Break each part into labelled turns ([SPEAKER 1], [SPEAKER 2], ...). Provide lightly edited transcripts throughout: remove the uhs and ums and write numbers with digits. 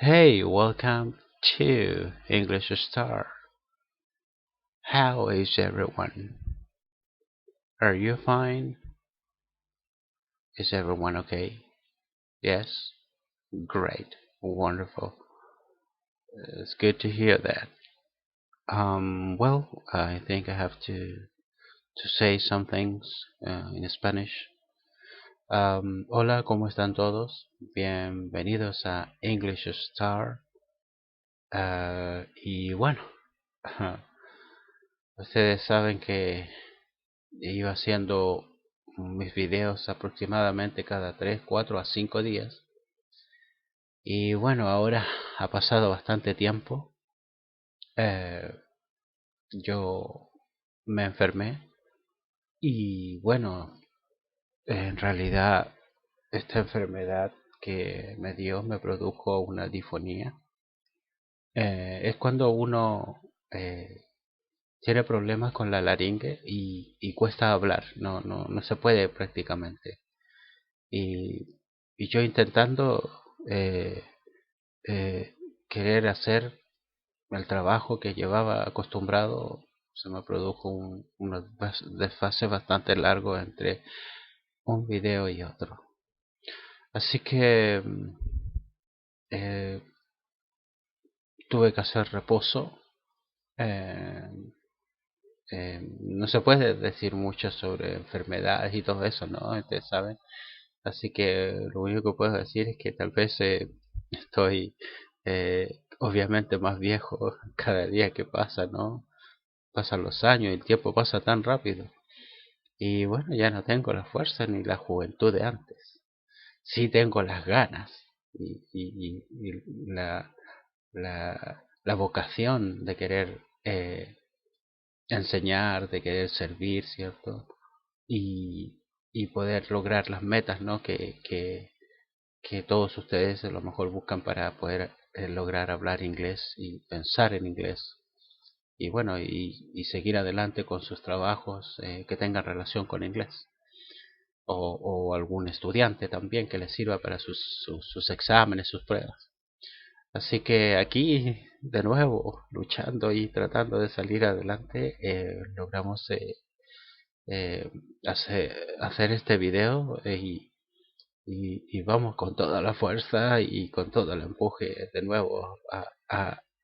[SPEAKER 1] Hey, welcome to English Star. How is everyone? Are you fine? Is everyone okay? Yes? Great. Wonderful. It's good to hear that. I think I have to say some things in Spanish. Hola, ¿cómo están todos? Bienvenidos a English Star. Y bueno, ustedes saben que iba haciendo mis videos aproximadamente cada 3, 4 a 5 días. Y bueno, ahora ha pasado bastante tiempo. Eh, yo me enfermé y bueno, en realidad esta enfermedad que me dio me produjo una disfonía. Es cuando uno tiene problemas con la laringe y cuesta hablar, no se puede prácticamente. Y, y yo intentando eh, eh, querer hacer el trabajo que llevaba acostumbrado, se me produjo un desfase bastante largo entre un video y otro. Así que eh, tuve que hacer reposo. Eh, no se puede decir mucho sobre enfermedades y todo eso, ¿no? Ustedes saben. Así que lo único que puedo decir es que tal vez estoy obviamente más viejo cada día que pasa, ¿no? Pasan los años y el tiempo pasa tan rápido. Y bueno, ya no tengo la fuerza ni la juventud de antes. Sí tengo las ganas y la vocación de querer enseñar, de querer servir, ¿cierto? Y, y poder lograr las metas, ¿no? Que todos ustedes a lo mejor buscan para poder lograr hablar inglés y pensar en inglés. Y bueno, y seguir adelante con sus trabajos que tengan relación con inglés. O algún estudiante también que les sirva para sus exámenes, sus pruebas. Así que aquí, de nuevo, luchando y tratando de salir adelante, logramos eh, hacer este video y vamos con toda la fuerza y con todo el empuje de nuevo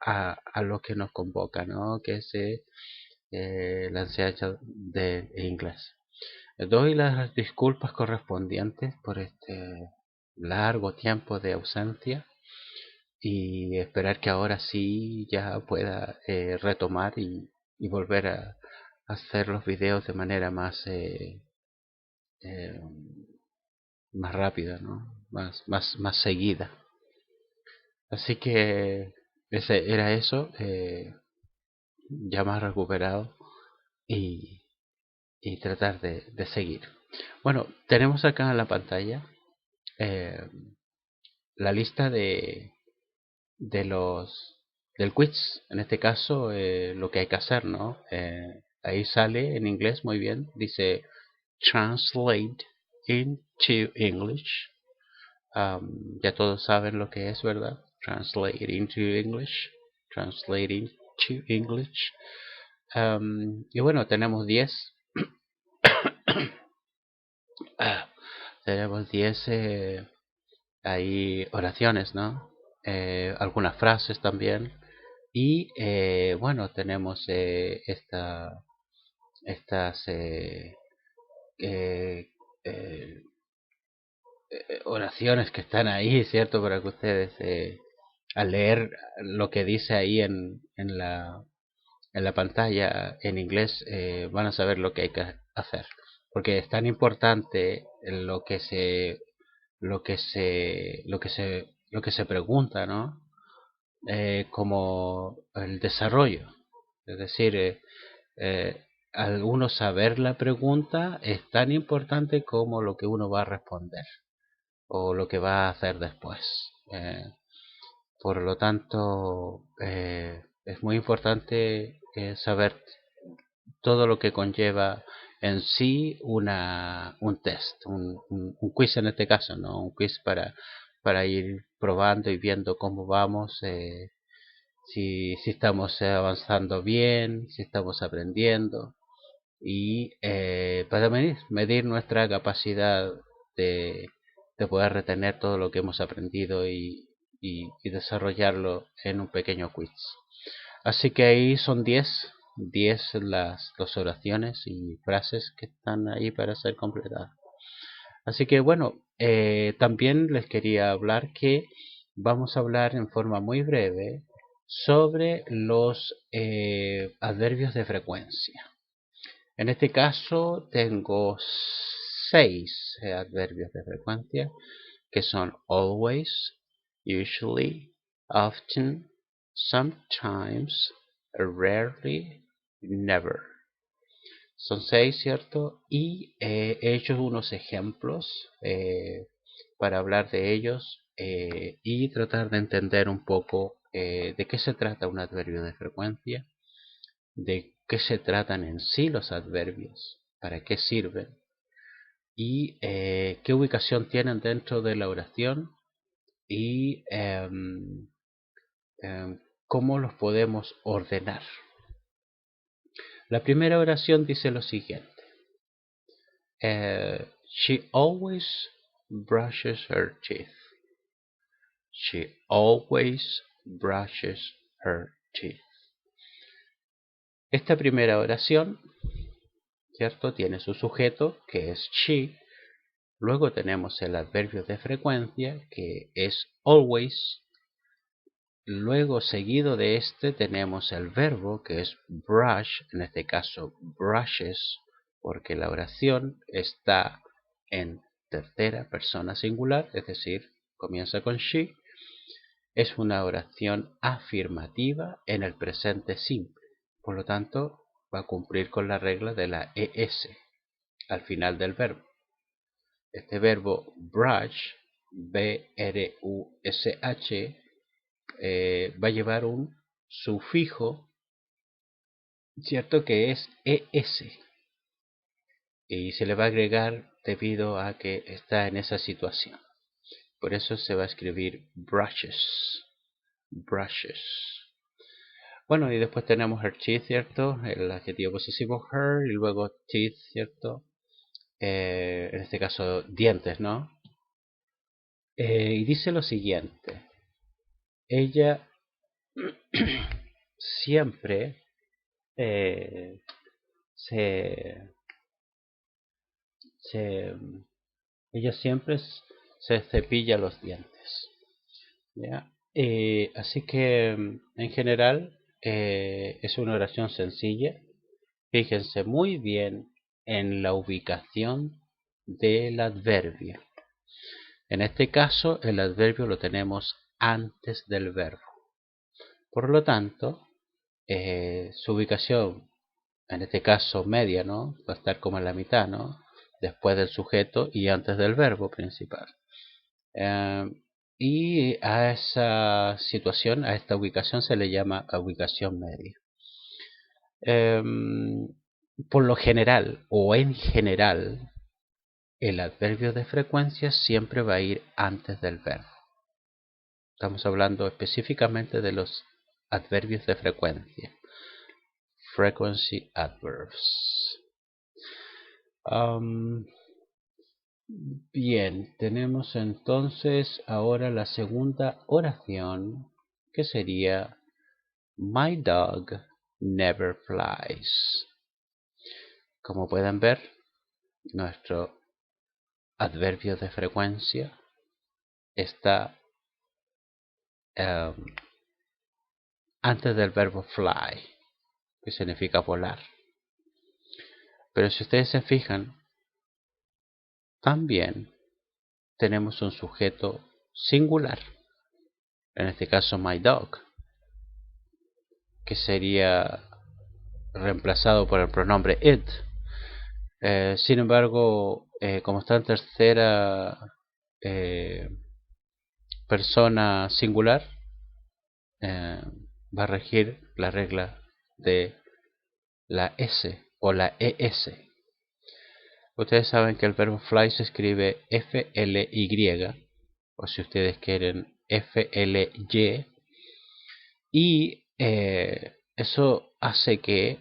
[SPEAKER 1] a lo que nos convoca, ¿no? Que es la enseñanza de inglés. Doy las disculpas correspondientes por este largo tiempo de ausencia y esperar que ahora sí ya pueda retomar y volver a hacer los videos de manera eh, más rápida, ¿no? Más seguida. Así que ese era eso, ya más recuperado y, y tratar de seguir. Bueno, tenemos acá en la pantalla eh, la lista de los del quiz. En este caso, lo que hay que hacer, ¿no? Ahí sale en inglés muy bien, dice translate into English. Ya todos saben lo que es, ¿verdad? Translate into English. Translating to English. Y bueno, tenemos 10. Tenemos 10 ahí oraciones, ¿no? Algunas frases también. Y bueno, tenemos estas eh, eh, oraciones que están ahí, ¿cierto? Para que ustedes al leer lo que dice ahí en la pantalla en inglés van a saber lo que hay que hacer. Porque es tan importante lo que se pregunta, ¿no? Como el desarrollo. Es decir, al uno saber la pregunta es tan importante como lo que uno va a responder o lo que va a hacer después. Por lo tanto, es muy importante saber todo lo que conlleva en sí un test, un quiz en este caso, ¿no? Un quiz para ir probando y viendo cómo vamos, si estamos avanzando bien, si estamos aprendiendo y para medir nuestra capacidad de, de poder retener todo lo que hemos aprendido y desarrollarlo en un pequeño quiz. Así que ahí son 10 las oraciones y frases que están ahí para ser completadas. Así que bueno, también les quería hablar que vamos a hablar en forma muy breve sobre los adverbios de frecuencia. En este caso tengo 6 adverbios de frecuencia que son always, usually, often, sometimes, rarely, never. Son 6, ¿cierto? Y he hecho unos ejemplos para hablar de ellos y tratar de entender un poco de qué se trata un adverbio de frecuencia, de qué se tratan en sí los adverbios, para qué sirven y qué ubicación tienen dentro de la oración y cómo los podemos ordenar. La primera oración dice lo siguiente. She always brushes her teeth. She always brushes her teeth. Esta primera oración, ¿cierto? Tiene su sujeto, que es she. Luego tenemos el adverbio de frecuencia, que es always. Luego, seguido de este, tenemos el verbo, que es brush, en este caso brushes, porque la oración está en tercera persona singular, es decir, comienza con she. Es una oración afirmativa en el presente simple, por lo tanto va a cumplir con la regla de la ES al final del verbo. Este verbo brush, B-R-U-S-H, va a llevar un sufijo, ¿cierto? Que es ES. Y se le va a agregar debido a que está en esa situación. Por eso se va a escribir brushes. Brushes. Bueno, y después tenemos her teeth, ¿cierto? El adjetivo posesivo her y luego teeth, ¿cierto? En este caso, dientes, ¿no? Y dice lo siguiente. Ella siempre se, se, ella siempre se cepilla los dientes. ¿Ya? Así que en general es una oración sencilla. Fíjense muy bien en la ubicación del adverbio. En este caso el adverbio lo tenemos antes del verbo. Por lo tanto, su ubicación, en este caso media, ¿no? Va a estar como en la mitad, ¿no? Después del sujeto y antes del verbo principal. Y a esa situación, a esta ubicación se le llama ubicación media. Por lo general o en general, el adverbio de frecuencia siempre va a ir antes del verbo. Estamos hablando específicamente de los adverbios de frecuencia. Frequency adverbs. Bien, tenemos entonces ahora la segunda oración, que sería My dog never flies. Como pueden ver, nuestro adverbio de frecuencia está antes del verbo fly, que significa volar. Pero si ustedes se fijan, también tenemos un sujeto singular, en este caso my dog, que sería reemplazado por el pronombre it. Sin embargo, como está en tercera persona singular, va a regir la regla de la S o la ES. Ustedes saben que el verbo fly se escribe F-L-Y o si ustedes quieren FLY, y eso hace que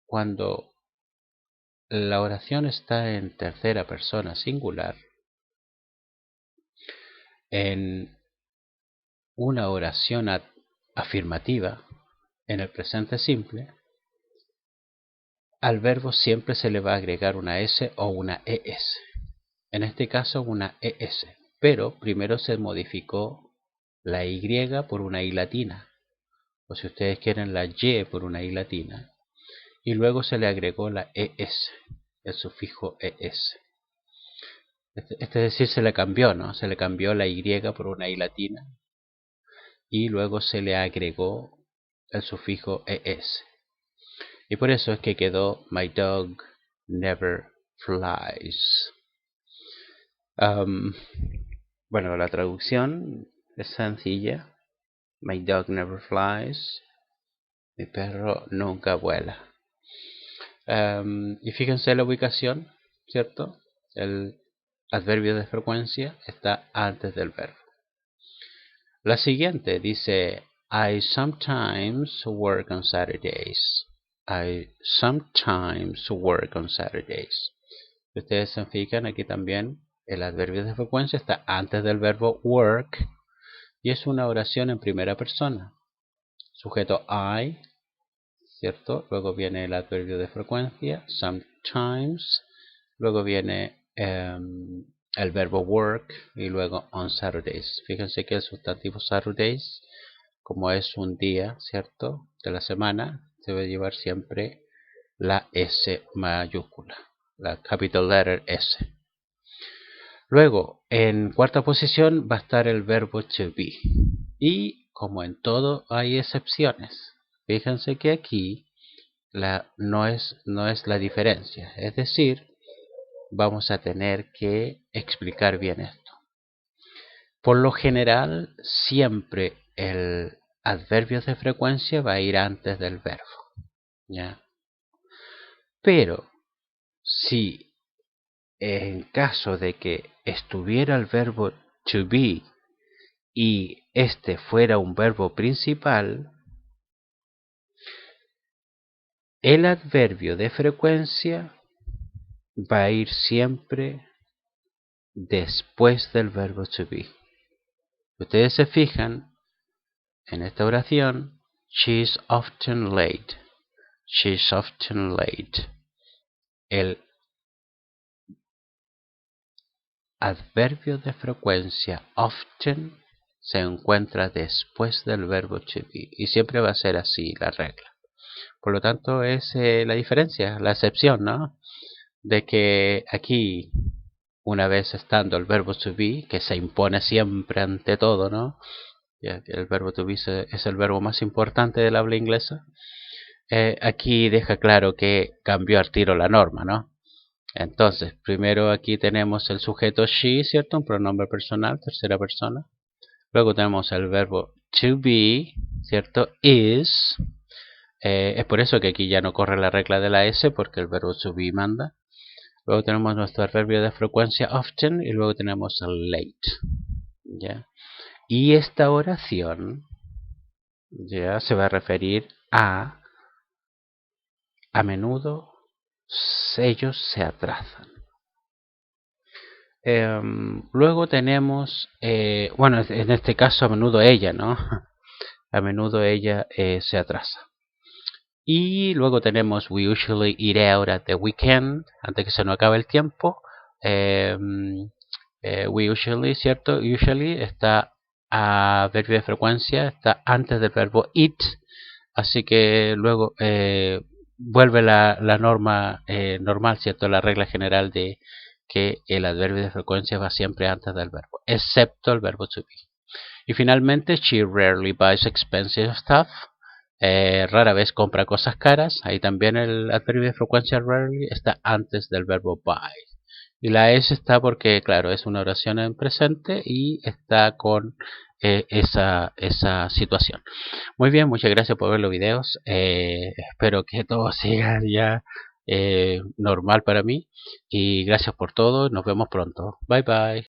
[SPEAKER 1] cuando la oración está en tercera persona singular, en una oración afirmativa, en el presente simple, al verbo siempre se le va a agregar una S o una ES. En este caso una ES, pero primero se modificó la Y por una I latina, o si ustedes quieren la Y por una I latina, y luego se le agregó la ES, el sufijo ES. Es decir, se le cambió, ¿no? Se le cambió la Y por una I latina y luego se le agregó el sufijo ES. Y por eso es que quedó My dog never flies. Bueno, la traducción es sencilla. My dog never flies. Mi perro nunca vuela. Y fíjense la ubicación, ¿cierto? El adverbio de frecuencia está antes del verbo. La siguiente dice I sometimes work on Saturdays. I sometimes work on Saturdays. Ustedes se fijan aquí también el adverbio de frecuencia está antes del verbo work y es una oración en primera persona. Sujeto I, ¿cierto? Luego viene el adverbio de frecuencia, sometimes. Luego viene el verbo work y luego on Saturdays. Fíjense que el sustantivo Saturdays, como es un día, ¿cierto?, de la semana, debe llevar siempre la S mayúscula, la capital letter S. Luego, en cuarta posición va a estar el verbo to be. Y como en todo hay excepciones. Fíjense que aquí no es la diferencia. Es decir, vamos a tener que explicar bien esto. Por lo general, siempre el adverbio de frecuencia va a ir antes del verbo, ¿ya? Pero si en caso de que estuviera el verbo to be y este fuera un verbo principal, el adverbio de frecuencia va a ir siempre después del verbo to be. Ustedes se fijan en esta oración, she's often late. She's often late. El adverbio de frecuencia often se encuentra después del verbo to be y siempre va a ser así la regla. Por lo tanto es la diferencia, la excepción, ¿no? De que aquí, una vez estando el verbo to be, que se impone siempre ante todo, ¿no? Ya que el verbo to be es el verbo más importante del habla inglesa. Aquí deja claro que cambió al tiro la norma, ¿no? Entonces, primero aquí tenemos el sujeto she, ¿cierto? Un pronombre personal, tercera persona. Luego tenemos el verbo to be, ¿cierto? Is. Es por eso que aquí ya no corre la regla de la S, porque el verbo to be manda. Luego tenemos nuestro adverbio de frecuencia often y luego tenemos el late, ¿ya? Y esta oración ya se va a referir a menudo ellos se atrasan. Luego tenemos, bueno, en este caso a menudo ella, ¿no? A menudo ella se atrasa. Y luego tenemos we usually eat out at the weekend, antes que se nos acabe el tiempo. We usually, ¿cierto? Usually está a verbio de frecuencia, está antes del verbo eat, así que luego vuelve la norma normal, ¿cierto? La regla general de que el adverbio de frecuencia va siempre antes del verbo, excepto el verbo to be. Y finalmente, she rarely buys expensive stuff. Rara vez compra cosas caras. Ahí también el adverbio de frecuencia rarely está antes del verbo buy. Y la S está porque, claro, es una oración en presente y está con esa situación. Muy bien, muchas gracias por ver los videos. Espero que todo siga ya normal para mí. Y gracias por todo. Nos vemos pronto. Bye bye.